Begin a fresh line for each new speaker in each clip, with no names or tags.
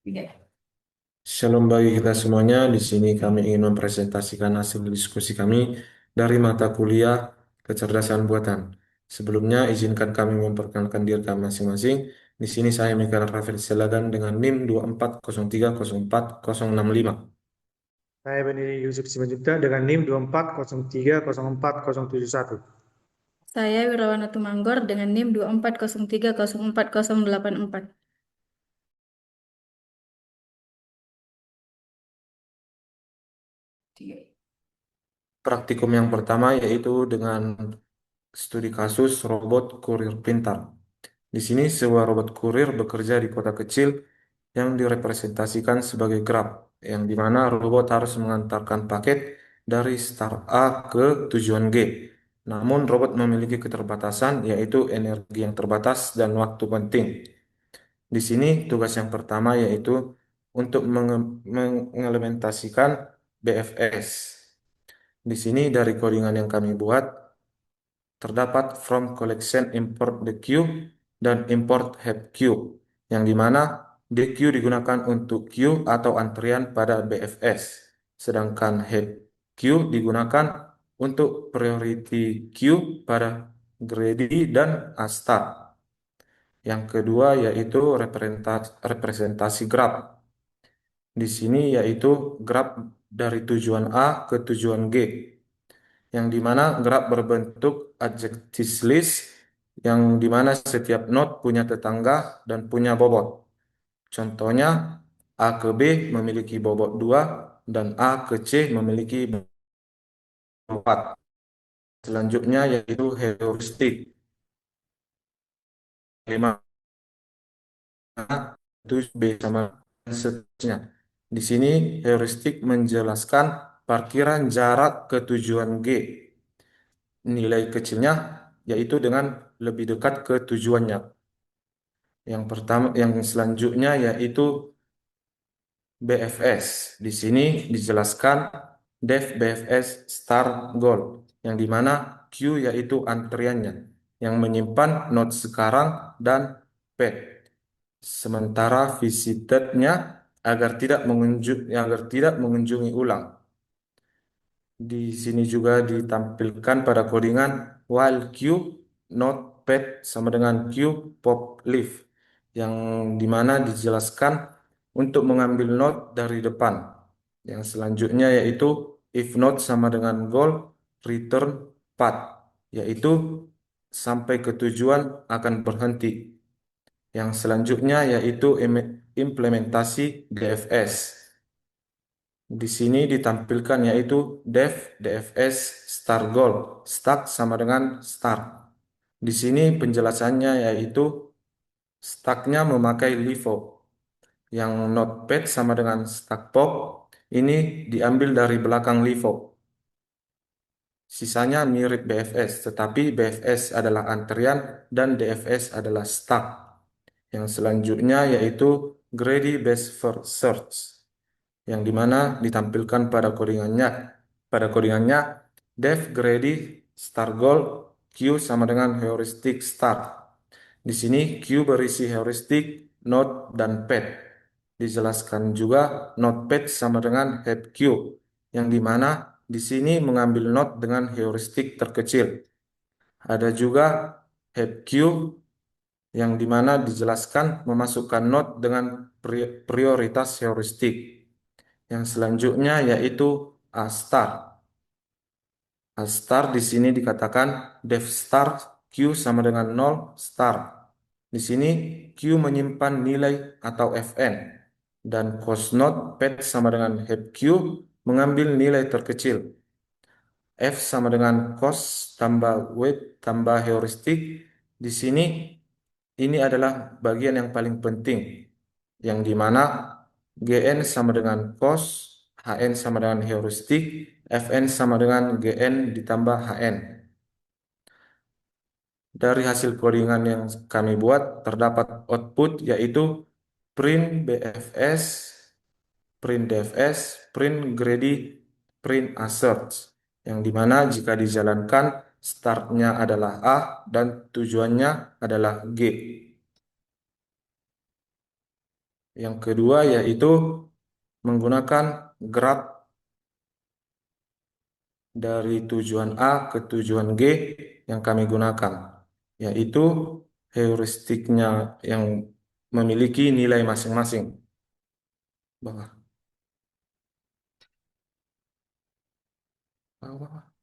Tiga.
Shalom bagi kita semuanya. Di sini kami ingin mempresentasikan hasil diskusi kami dari mata kuliah kecerdasan buatan. Sebelumnya, izinkan kami memperkenalkan diri kami masing-masing. Di sini saya Mikael Rafael Selagan dengan NIM 24030465.
Saya Benny Yusuf Simanjuntak dengan NIM 24030471.
Saya Wirawana Tumanggor dengan NIM 2403048084. Tiga.
Praktikum yang pertama yaitu dengan studi kasus robot kurir pintar. Di sini sebuah robot kurir bekerja di kota kecil yang direpresentasikan sebagai Grab, yang dimana robot harus mengantarkan paket dari start A ke tujuan G. Namun robot memiliki keterbatasan yaitu energi yang terbatas dan waktu penting. Di sini tugas yang pertama yaitu untuk mengimplementasikan BFS. Di sini dari codingan yang kami buat terdapat from collection import the queue dan import head queue, yang dimana DQ digunakan untuk queue atau antrian pada BFS, sedangkan head queue digunakan untuk priority queue pada greedy dan asta. Yang kedua yaitu representasi grab. Di sini yaitu grab dari tujuan A ke tujuan G, yang dimana graf berbentuk adjective list, yang dimana setiap node punya tetangga dan punya bobot. Contohnya, A ke B memiliki bobot 2 dan A ke C memiliki bobot 4. Selanjutnya yaitu heuristik. 5 itu B sama dan seterusnya. Di sini heuristik menjelaskan parkiran jarak ke tujuan G. Nilai kecilnya yaitu dengan lebih dekat ke tujuannya. Yang pertama, yang selanjutnya yaitu BFS. Di sini dijelaskan def BFS start goal, yang dimana Q yaitu antriannya, yang menyimpan node sekarang dan pet. Sementara visitednya agar tidak mengunjungi ulang. Di sini juga ditampilkan pada codingan while Q notepad sama dengan Q pop leaf, yang dimana dijelaskan untuk mengambil note dari depan. Yang selanjutnya yaitu if note sama dengan goal return path, yaitu sampai ke tujuan akan berhenti. Yang selanjutnya yaitu implementasi DFS. Di sini ditampilkan yaitu DFS start goal, start sama dengan start. Di sini penjelasannya yaitu stacknya memakai LIFO, yang notepad sama dengan stack pop ini diambil dari belakang LIFO. Sisanya mirip BFS, tetapi BFS adalah antrian dan DFS adalah stack. Yang selanjutnya yaitu Greedy Best First Search, yang dimana ditampilkan pada codingannya. Pada codingannya, def Grady start goal Q sama dengan heuristic start. Di sini Q berisi heuristic, node, dan pad. Dijelaskan juga notepad sama dengan head Q, yang dimana di sini mengambil node dengan heuristik terkecil. Ada juga head Q, yang dimana dijelaskan memasukkan node dengan prioritas heuristik. Yang selanjutnya yaitu A star. A star di sini dikatakan def star Q sama dengan 0 star. Di sini Q menyimpan nilai atau Fn, dan cost node pad sama dengan head Q mengambil nilai terkecil. F sama dengan cost tambah weight tambah heuristik. Di sini ini adalah bagian yang paling penting, yang dimana Gn sama dengan cos, Hn sama dengan heuristik, Fn sama dengan Gn ditambah Hn. Dari hasil codingan yang kami buat terdapat output yaitu print BFS, print DFS, print greedy, print assert, yang dimana jika dijalankan startnya adalah A dan tujuannya adalah G. Yang kedua yaitu menggunakan graf dari tujuan A ke tujuan G yang kami gunakan, yaitu heuristiknya yang memiliki nilai masing-masing. Bawah. Bawah.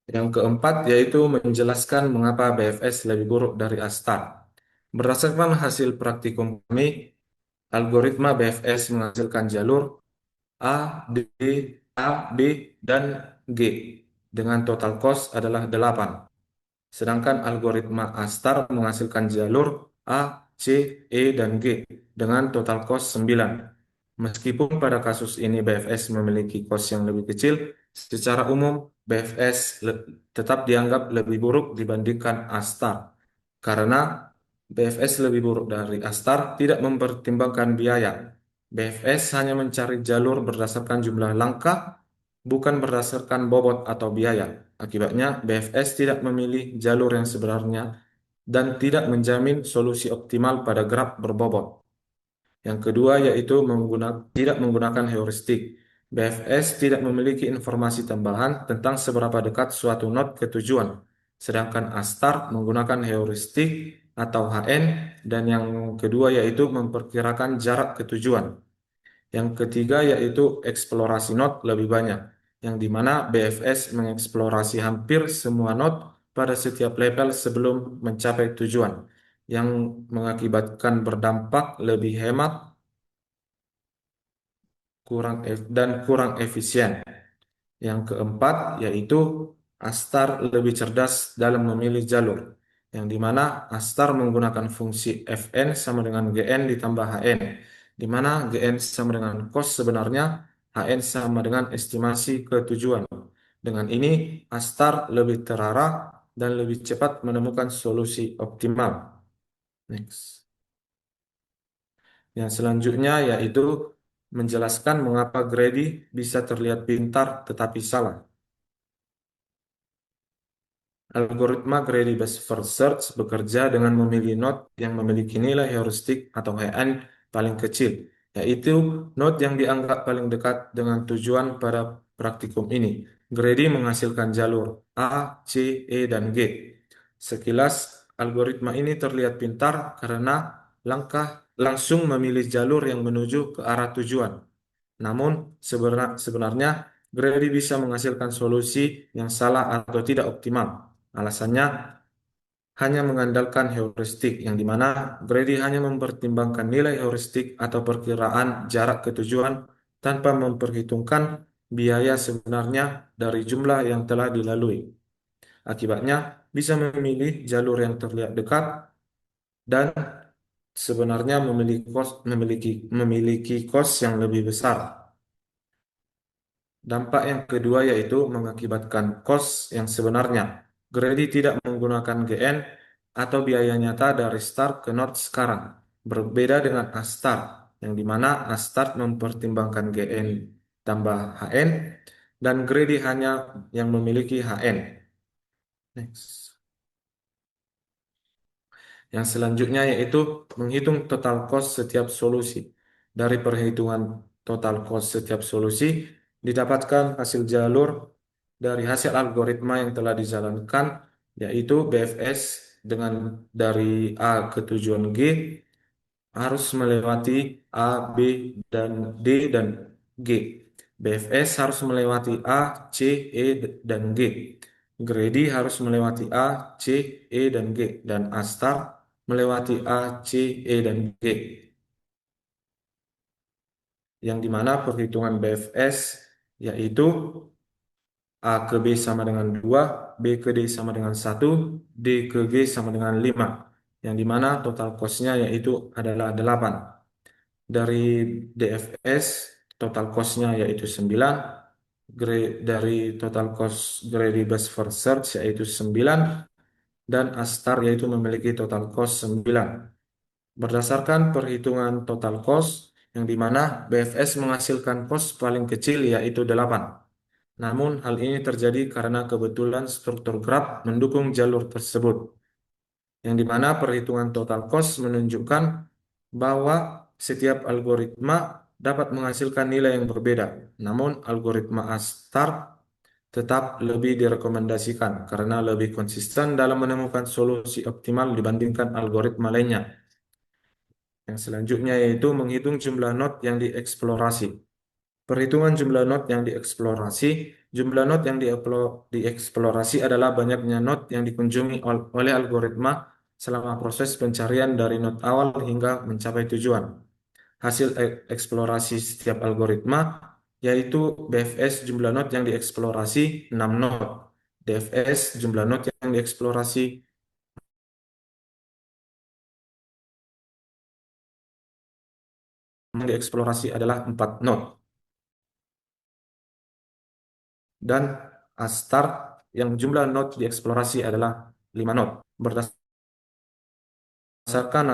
Yang keempat yaitu menjelaskan mengapa BFS lebih buruk dari Astar. Berdasarkan hasil praktikum kami, algoritma BFS menghasilkan jalur A, D, A, B, dan G dengan total cost adalah 8. Sedangkan algoritma Astar menghasilkan jalur A, C, E, dan G dengan total cost 9. Meskipun pada kasus ini BFS memiliki cost yang lebih kecil, secara umum BFS tetap dianggap lebih buruk dibandingkan Astar. Karena BFS lebih buruk dari Astar tidak mempertimbangkan biaya. BFS hanya mencari jalur berdasarkan jumlah langkah, bukan berdasarkan bobot atau biaya. Akibatnya, BFS tidak memilih jalur yang sebenarnya dan tidak menjamin solusi optimal pada graf berbobot. Yang kedua yaitu tidak menggunakan heuristik. BFS tidak memiliki informasi tambahan tentang seberapa dekat suatu node ke tujuan, sedangkan Astar menggunakan heuristik atau HN, dan yang kedua yaitu memperkirakan jarak ke tujuan. Yang ketiga yaitu eksplorasi node lebih banyak, yang dimana BFS mengeksplorasi hampir semua node pada setiap level sebelum mencapai tujuan, yang mengakibatkan berdampak lebih hemat dan kurang efisien. Yang keempat yaitu Astar lebih cerdas dalam memilih jalur, yang dimana Astar menggunakan fungsi Fn sama dengan Gn ditambah Hn, di mana Gn sama dengan cos sebenarnya, Hn sama dengan estimasi ke tujuan. Dengan ini Astar lebih terarah dan lebih cepat menemukan solusi optimal. Next. Yang selanjutnya yaitu menjelaskan mengapa Grady bisa terlihat pintar tetapi salah. Algoritma Grady Best First Search bekerja dengan memilih node yang memiliki nilai heuristik atau HN paling kecil, yaitu node yang dianggap paling dekat dengan tujuan pada praktikum ini. Grady menghasilkan jalur A, C, E, dan G. Sekilas, algoritma ini terlihat pintar karena langsung memilih jalur yang menuju ke arah tujuan. Namun, sebenarnya Grady bisa menghasilkan solusi yang salah atau tidak optimal. Alasannya, hanya mengandalkan heuristik, yang dimana Grady hanya mempertimbangkan nilai heuristik atau perkiraan jarak ke tujuan tanpa memperhitungkan biaya sebenarnya dari jumlah yang telah dilalui. Akibatnya, bisa memilih jalur yang terlihat dekat dan sebenarnya memiliki kos yang lebih besar. Dampak yang kedua yaitu mengakibatkan kos yang sebenarnya. Grady tidak menggunakan GN atau biaya nyata dari start ke node sekarang. Berbeda dengan A-start, yang dimana A-start mempertimbangkan GN tambah HN dan Grady hanya yang memiliki HN. Next. Yang selanjutnya yaitu menghitung total cost setiap solusi. Dari perhitungan total cost setiap solusi, didapatkan hasil jalur dari hasil algoritma yang telah dijalankan, yaitu BFS dengan dari A ke tujuan G harus melewati A, B, dan D dan G. BFS harus melewati A, C, E, dan G. Grady harus melewati A, C, E, dan G. Dan A star melewati A, C, E, dan G. Yang dimana perhitungan BFS yaitu A ke B sama dengan 2, B ke D sama dengan 1, D ke G sama dengan 5. Yang dimana total cost-nya yaitu adalah 8. Dari DFS total cost-nya yaitu 9, dari total cost Grady Best First Search yaitu 9, dan Astar yaitu memiliki total cost 9. Berdasarkan perhitungan total cost, yang dimana BFS menghasilkan cost paling kecil yaitu 8. Namun hal ini terjadi karena kebetulan struktur graf mendukung jalur tersebut, yang dimana perhitungan total cost menunjukkan bahwa setiap algoritma dapat menghasilkan nilai yang berbeda. Namun algoritma A-start tetap lebih direkomendasikan karena lebih konsisten dalam menemukan solusi optimal dibandingkan algoritma lainnya. Yang selanjutnya yaitu menghitung jumlah node yang dieksplorasi. Perhitungan jumlah node yang dieksplorasi. Jumlah node yang dieksplorasi adalah banyaknya node yang dikunjungi oleh algoritma selama proses pencarian dari node awal hingga mencapai tujuan. Hasil eksplorasi setiap algoritma yaitu BFS jumlah node yang dieksplorasi 6 node. DFS jumlah node yang dieksplorasi adalah 4 node. Dan A-start yang jumlah node dieksplorasi adalah 5 node. Berdasarkan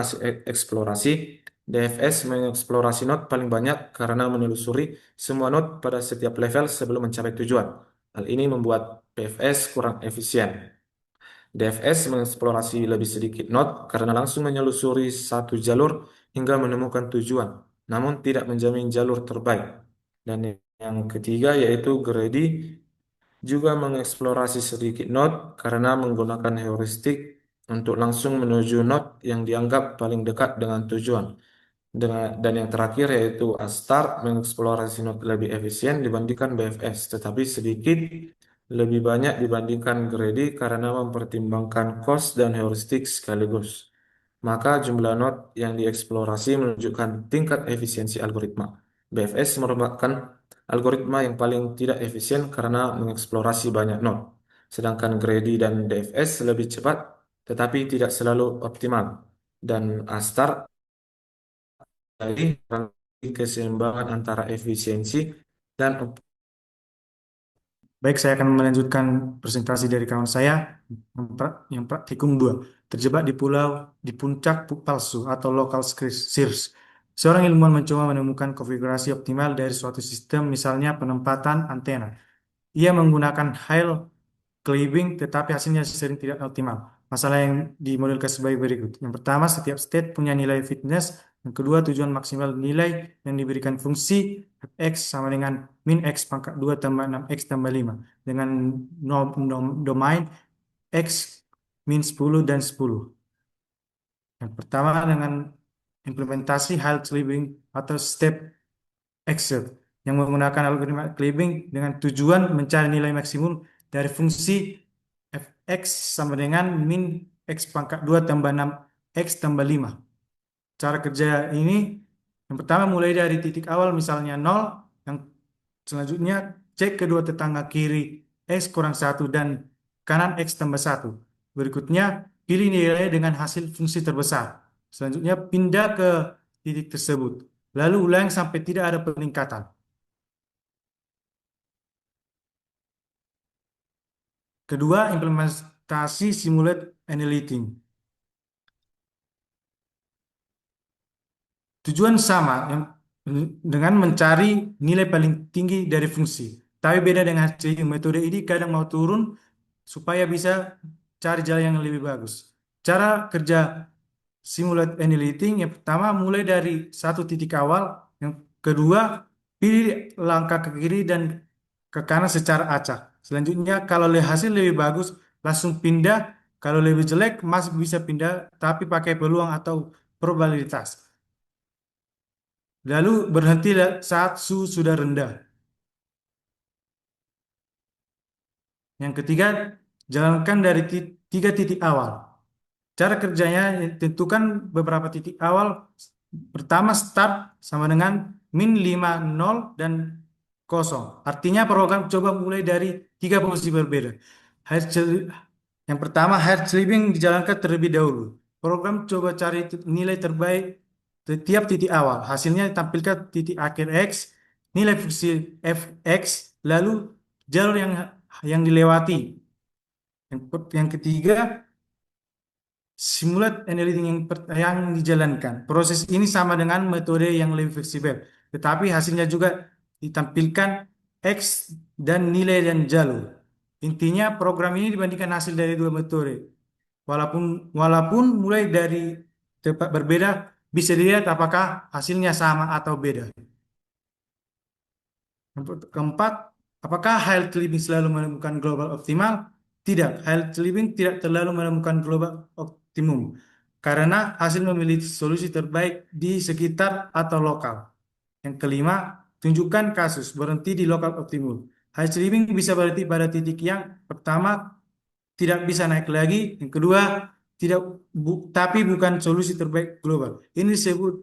hasil eksplorasi, DFS mengeksplorasi node paling banyak karena menelusuri semua node pada setiap level sebelum mencapai tujuan. Hal ini membuat BFS kurang efisien. DFS mengeksplorasi lebih sedikit node karena langsung menyelusuri satu jalur hingga menemukan tujuan, namun tidak menjamin jalur terbaik. Dan yang ketiga yaitu Grady juga mengeksplorasi sedikit node karena menggunakan heuristik untuk langsung menuju node yang dianggap paling dekat dengan tujuan. Dan yang terakhir yaitu A-start mengeksplorasi node lebih efisien dibandingkan BFS, tetapi sedikit lebih banyak dibandingkan Grady karena mempertimbangkan cost dan heuristik sekaligus. Maka jumlah node yang dieksplorasi menunjukkan tingkat efisiensi algoritma. BFS merupakan algoritma yang paling tidak efisien karena mengeksplorasi banyak node. Sedangkan Grady dan DFS lebih cepat tetapi tidak selalu optimal. Dan A-star jadi keseimbangan antara efisiensi dan
Baik, saya akan melanjutkan presentasi dari kawan saya yang praktikum 2. Terjebak di puncak palsu atau local search. Seorang ilmuwan mencoba menemukan konfigurasi optimal dari suatu sistem, misalnya penempatan antena. Ia menggunakan high clipping, tetapi hasilnya sering tidak optimal. Masalah yang dimodulkan sebagai berikut. Yang pertama, setiap state punya nilai fitness. Yang kedua, tujuan maksimal nilai yang diberikan fungsi fx sama dengan min x pangkat 2 tambah 6x tambah 5. Dengan domain x min 10 dan 10. Yang pertama dengan implementasi high clipping atau step Excel yang menggunakan algoritma clipping dengan tujuan mencari nilai maksimum dari fungsi fx sama dengan min X pangkat 2 tambah 6 X tambah 5. Cara kerja ini yang pertama mulai dari titik awal misalnya 0, yang selanjutnya cek kedua tetangga kiri X kurang 1 dan kanan X tambah 1. Berikutnya pilih nilai dengan hasil fungsi terbesar. Selanjutnya pindah ke titik tersebut. Lalu ulang sampai tidak ada peningkatan. Kedua, implementasi simulate annealing. Tujuan sama dengan mencari nilai paling tinggi dari fungsi. Tapi beda dengan HCI, metode ini kadang mau turun supaya bisa cari jalan yang lebih bagus. Cara kerja simulate annealing yang pertama mulai dari satu titik awal, yang kedua pilih langkah ke kiri dan ke kanan secara acak. Selanjutnya kalau hasil lebih bagus langsung pindah, kalau lebih jelek masih bisa pindah tapi pakai peluang atau probabilitas. Lalu berhenti saat suhu sudah rendah. Yang ketiga, jalankan dari tiga titik awal. Cara kerjanya tentukan beberapa titik awal. Pertama start sama dengan min 5, 0, dan kosong. Artinya program coba mulai dari tiga posisi berbeda. Yang pertama, hard sleeping dijalankan terlebih dahulu. Program coba cari nilai terbaik setiap titik awal. Hasilnya tampilkan titik akhir X, nilai fungsi fx, lalu jalur yang dilewati. Yang ketiga, simulat annealing yang dijalankan. Proses ini sama dengan metode yang lebih fleksibel, tetapi hasilnya juga ditampilkan X dan nilai dan jalur. Intinya program ini dibandingkan hasil dari dua metode. Walaupun mulai dari tempat berbeda, bisa dilihat apakah hasilnya sama atau beda. Keempat, apakah health living selalu menemukan global optimal? Tidak, health living tidak terlalu menemukan global optimum karena hasil memilih solusi terbaik di sekitar atau lokal. Yang kelima, tunjukkan kasus berhenti di lokal optimum. Health living bisa berhenti pada titik yang pertama tidak bisa naik lagi, yang kedua tidak tapi bukan solusi terbaik global. Ini disebut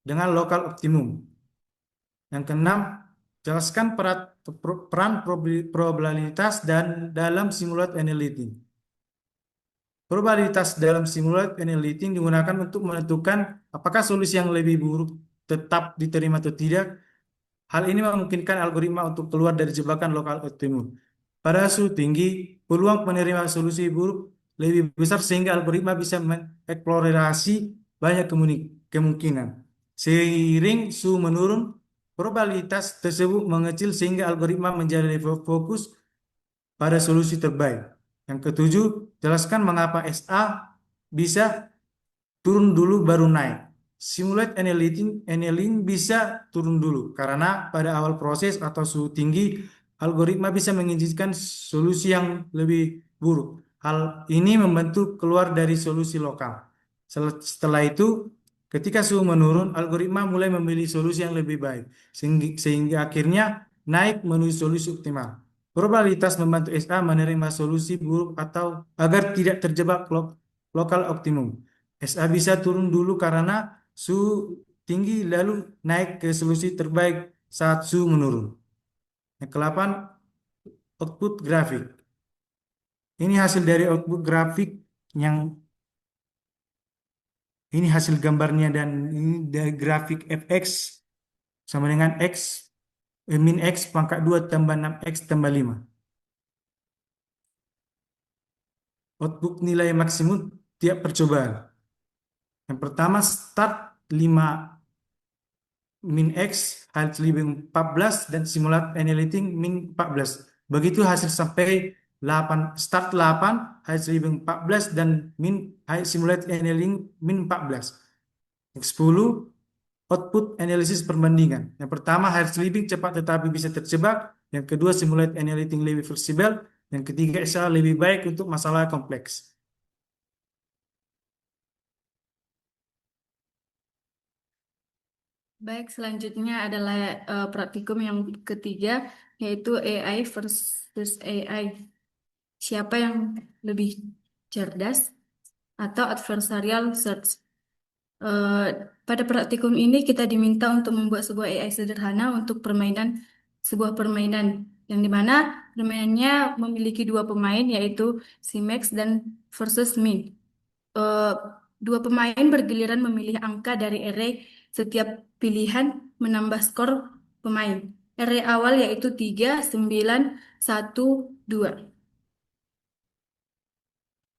dengan lokal optimum. Yang keenam, jelaskan peran probabilitas dan dalam simulat annealing. Probabilitas dalam simulat annealing digunakan untuk menentukan apakah solusi yang lebih buruk tetap diterima atau tidak. Hal ini memungkinkan algoritma untuk keluar dari jebakan lokal optimum. Pada suhu tinggi, peluang menerima solusi buruk lebih besar sehingga algoritma bisa mengeksplorasi banyak kemungkinan. Seiring suhu menurun, probabilitas tersebut mengecil sehingga algoritma menjadi lebih fokus pada solusi terbaik. Yang ketujuh, jelaskan mengapa SA bisa turun dulu baru naik. Simulate annealing bisa turun dulu karena pada awal proses atau suhu tinggi, algoritma bisa mengizinkan solusi yang lebih buruk. Hal ini membantu keluar dari solusi lokal. Setelah itu, ketika suhu menurun, algoritma mulai memilih solusi yang lebih baik, sehingga akhirnya naik menuju solusi optimal. Probabilitas membantu SA menerima solusi buruk atau agar tidak terjebak lokal optimum. SA bisa turun dulu karena suhu tinggi lalu naik ke solusi terbaik saat suhu menurun. Yang ke-8, output grafik. Ini hasil dari output grafik yang ini hasil gambarnya dan ini dari grafik fx sama dengan min x pangkat 2 tambah 6x tambah 5. Output nilai maksimum tiap percobaan. Yang pertama start 5 min X, hasil lebih 14 dan simulat annealing min 14. Begitu hasil sampai 8, start 8, hasil lebih 14 dan min simulat annealing min 14. Yang 10, output analisis perbandingan. Yang pertama hasil sleeping cepat tetapi bisa terjebak. Yang kedua simulate annealing lebih fleksibel. Yang ketiga SL lebih baik untuk masalah kompleks.
Baik, selanjutnya adalah praktikum yang ketiga, yaitu AI versus AI. Siapa yang lebih cerdas? atau adversarial search. Eh, Pada praktikum ini kita diminta untuk membuat sebuah AI sederhana untuk sebuah permainan yang dimana permainannya memiliki dua pemain yaitu si Max dan versus Min. Eh, Dua pemain bergiliran memilih angka dari array setiap pilihan menambah skor pemain. Array awal yaitu 3, 9, 1, 2.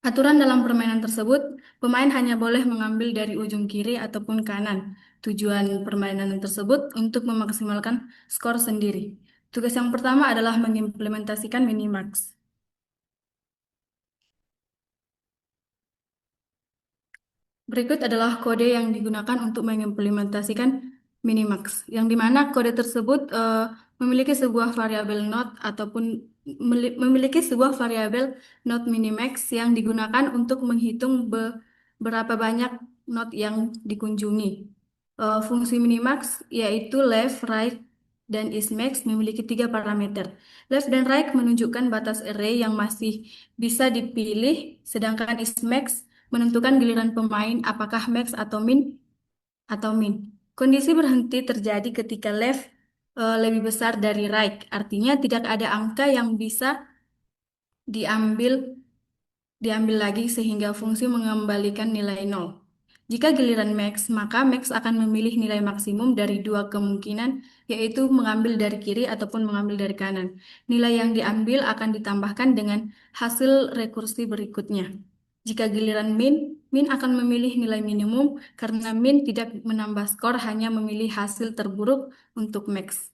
Aturan dalam permainan tersebut, pemain hanya boleh mengambil dari ujung kiri ataupun kanan. Tujuan permainan tersebut untuk memaksimalkan skor sendiri. Tugas yang pertama adalah mengimplementasikan minimax. Berikut adalah kode yang digunakan untuk mengimplementasikan minimax, yang dimana kode tersebut memiliki sebuah variabel not ataupun memiliki sebuah variabel not minimax yang digunakan untuk menghitung berapa banyak not yang dikunjungi. Fungsi minimax yaitu left, right, dan ismax memiliki tiga parameter. Left dan right menunjukkan batas array yang masih bisa dipilih, sedangkan ismax menentukan giliran pemain apakah max atau min. Kondisi berhenti terjadi ketika left lebih besar dari right, artinya tidak ada angka yang bisa diambil diambil lagi sehingga fungsi mengembalikan nilai nol. Jika giliran max, maka max akan memilih nilai maksimum dari dua kemungkinan, yaitu mengambil dari kiri ataupun mengambil dari kanan. Nilai yang diambil akan ditambahkan dengan hasil rekursi berikutnya. Jika giliran min, min akan memilih nilai minimum karena min tidak menambah skor, hanya memilih hasil terburuk untuk max.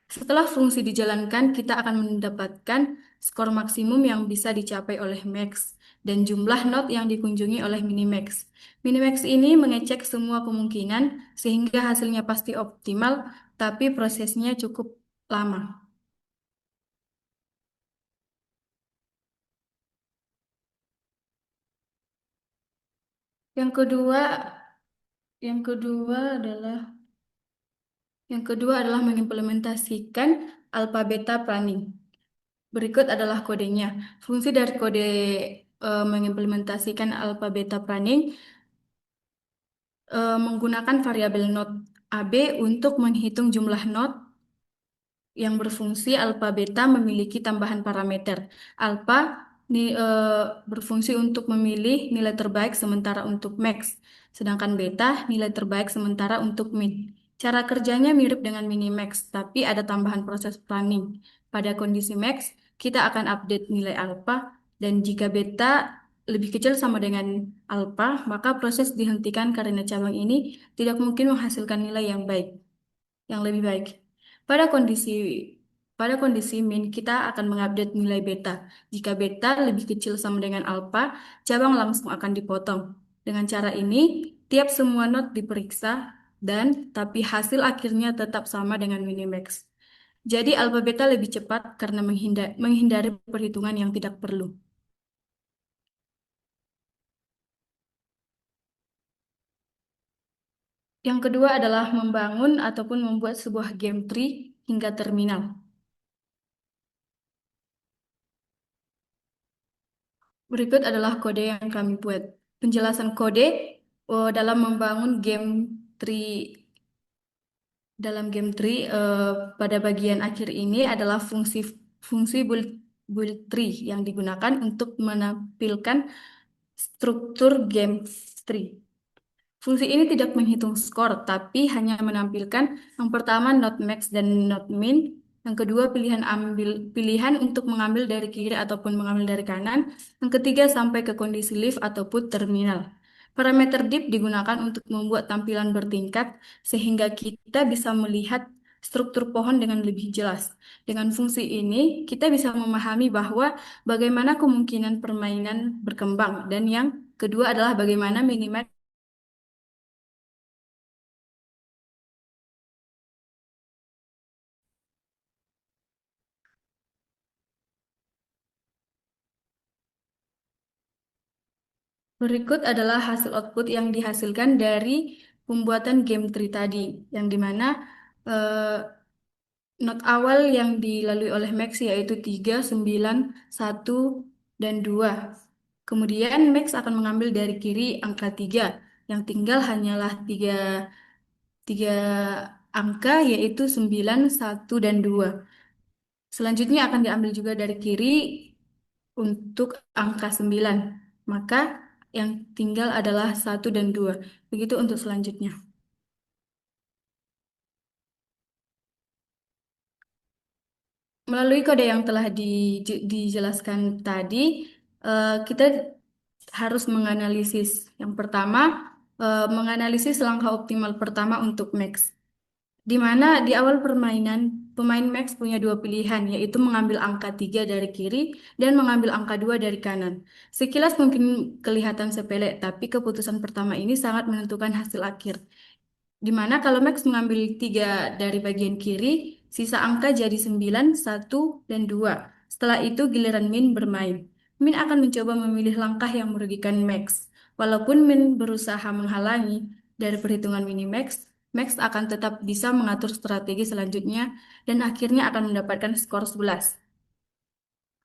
Setelah fungsi dijalankan, kita akan mendapatkan skor maksimum yang bisa dicapai oleh max dan jumlah not yang dikunjungi oleh minimax. Minimax ini mengecek semua kemungkinan sehingga hasilnya pasti optimal, tapi prosesnya cukup lama. Yang kedua, yang kedua adalah yang kedua adalah mengimplementasikan alpha beta planning. Berikut adalah kodenya. Fungsi dari kode mengimplementasikan alpha beta planning menggunakan variabel not AB untuk menghitung jumlah not yang berfungsi alpha beta memiliki tambahan parameter. Alpha berfungsi untuk memilih nilai terbaik sementara untuk max, sedangkan beta nilai terbaik sementara untuk min. Cara kerjanya mirip dengan minimax, tapi ada tambahan proses planning. Pada kondisi max, kita akan update nilai alpha, dan jika beta lebih kecil sama dengan alpha, maka proses dihentikan karena cabang ini tidak mungkin menghasilkan nilai yang lebih baik. Pada kondisi pada kondisi min, kita akan mengupdate nilai beta. Jika beta lebih kecil sama dengan alpha, cabang langsung akan dipotong. Dengan cara ini, tiap semua not diperiksa dan tapi hasil akhirnya tetap sama dengan minimax. Jadi alpha beta lebih cepat karena menghindari perhitungan yang tidak perlu. Yang kedua adalah membangun ataupun membuat sebuah game tree hingga terminal. Berikut adalah kode yang kami buat. Penjelasan kode dalam membangun tree game tree pada bagian akhir ini adalah fungsi build tree yang digunakan untuk menampilkan struktur game tree. Fungsi ini tidak menghitung skor, tapi hanya menampilkan yang pertama not max dan not min, yang kedua pilihan untuk mengambil dari kiri ataupun mengambil dari kanan, yang ketiga sampai ke kondisi leave ataupun terminal. Parameter div digunakan untuk membuat tampilan bertingkat sehingga kita bisa melihat struktur pohon dengan lebih jelas. Dengan fungsi ini, kita bisa memahami bahwa bagaimana kemungkinan permainan berkembang dan yang kedua adalah bagaimana minimal. Berikut adalah hasil output yang dihasilkan dari pembuatan game tree tadi, yang dimana eh, not awal yang dilalui oleh Max yaitu 3, 9, 1, dan 2. Kemudian Max akan mengambil dari kiri angka 3, yang tinggal hanyalah tiga angka yaitu 9, 1, dan 2. Selanjutnya akan diambil juga dari kiri untuk angka 9. Maka yang tinggal adalah 1 dan 2. Begitu untuk selanjutnya. Melalui kode yang telah dijelaskan tadi, kita harus menganalisis. Yang pertama, menganalisis langkah optimal pertama untuk Max. Di mana di awal permainan, pemain Max punya dua pilihan, yaitu mengambil angka 3 dari kiri dan mengambil angka 2 dari kanan. Sekilas mungkin kelihatan sepele, tapi keputusan pertama ini sangat menentukan hasil akhir. Di mana kalau Max mengambil 3 dari bagian kiri, sisa angka jadi 9, 1, dan 2. Setelah itu giliran Min bermain. Min akan mencoba memilih langkah yang merugikan Max. Walaupun Min berusaha menghalangi dari perhitungan mini Max, Max akan tetap bisa mengatur strategi selanjutnya dan akhirnya akan mendapatkan skor 11.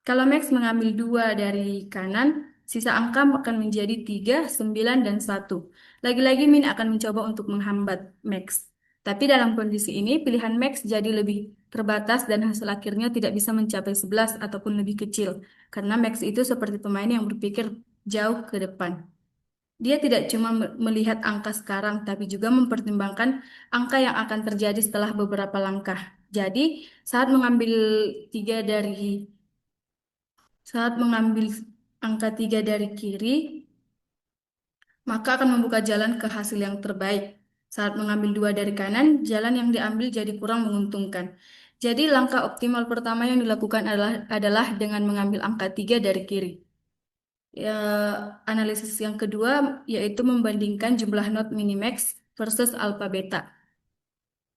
Kalau Max mengambil 2 dari kanan, sisa angka akan menjadi 3, 9, dan 1. Lagi-lagi Min akan mencoba untuk menghambat Max. Tapi dalam kondisi ini, pilihan Max jadi lebih terbatas dan hasil akhirnya tidak bisa mencapai 11 ataupun lebih kecil. Karena Max itu seperti pemain yang berpikir jauh ke depan. Dia tidak cuma melihat angka sekarang, tapi juga mempertimbangkan angka yang akan terjadi setelah beberapa langkah. Jadi, saat mengambil 3 dari saat mengambil angka 3 dari kiri, maka akan membuka jalan ke hasil yang terbaik. Saat mengambil 2 dari kanan, jalan yang diambil jadi kurang menguntungkan. Jadi langkah optimal pertama yang dilakukan adalah dengan mengambil angka 3 dari kiri. Ya, analisis yang kedua yaitu membandingkan jumlah not minimax versus alpha beta.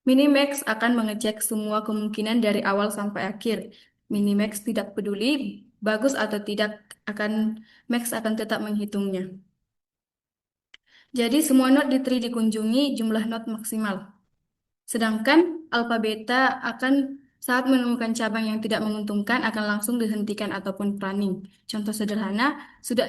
Minimax akan mengecek semua kemungkinan dari awal sampai akhir. Minimax tidak peduli bagus atau tidak, akan Max akan tetap menghitungnya. Jadi semua not di tree dikunjungi jumlah not maksimal. Sedangkan alfa beta akan saat menemukan cabang yang tidak menguntungkan akan langsung dihentikan ataupun pruning. Contoh sederhana,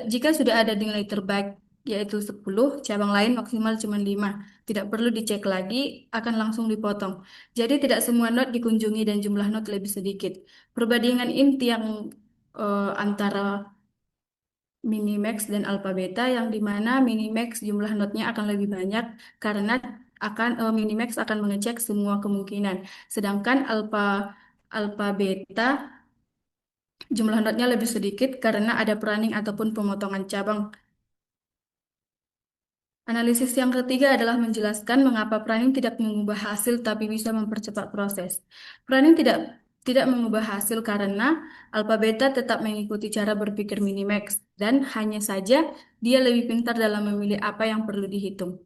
jika sudah ada nilai terbaik yaitu 10, cabang lain maksimal cuma 5. Tidak perlu dicek lagi, akan langsung dipotong. Jadi tidak semua not dikunjungi dan jumlah not lebih sedikit. Perbandingan inti yang antara minimax dan alpha beta yang dimana minimax jumlah notnya akan lebih banyak karena minimax akan mengecek semua kemungkinan, sedangkan alpha alpha beta jumlah notnya lebih sedikit karena ada pruning ataupun pemotongan cabang. Analisis yang ketiga adalah menjelaskan mengapa pruning tidak mengubah hasil tapi bisa mempercepat proses. Pruning tidak mengubah hasil karena alpha beta tetap mengikuti cara berpikir minimax dan hanya saja dia lebih pintar dalam memilih apa yang perlu dihitung.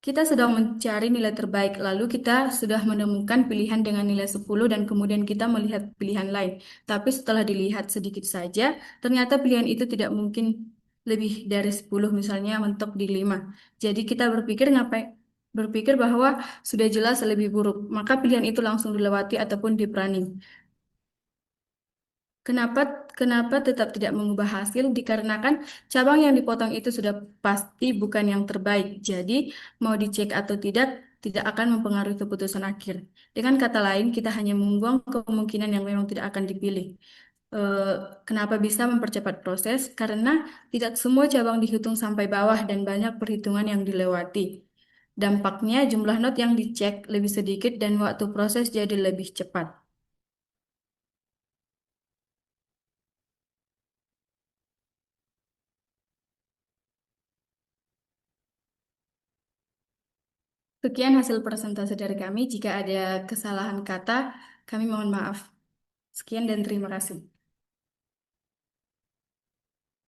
Kita sedang mencari nilai terbaik, lalu kita sudah menemukan pilihan dengan nilai 10 dan kemudian kita melihat pilihan lain. Tapi setelah dilihat sedikit saja, ternyata pilihan itu tidak mungkin lebih dari 10, misalnya mentok di 5. Jadi kita berpikir bahwa sudah jelas lebih buruk, maka pilihan itu langsung dilewati ataupun diperaning. Kenapa kenapa tetap tidak mengubah hasil? Dikarenakan cabang yang dipotong itu sudah pasti bukan yang terbaik. Jadi mau dicek atau tidak akan mempengaruhi keputusan akhir. Dengan kata lain, kita hanya membuang kemungkinan yang memang tidak akan dipilih. Eh, Kenapa bisa mempercepat proses? Karena tidak semua cabang dihitung sampai bawah dan banyak perhitungan yang dilewati. Dampaknya jumlah not yang dicek lebih sedikit dan waktu proses jadi lebih cepat. Sekian hasil presentasi dari kami. Jika ada kesalahan kata, kami mohon maaf. Sekian dan terima kasih.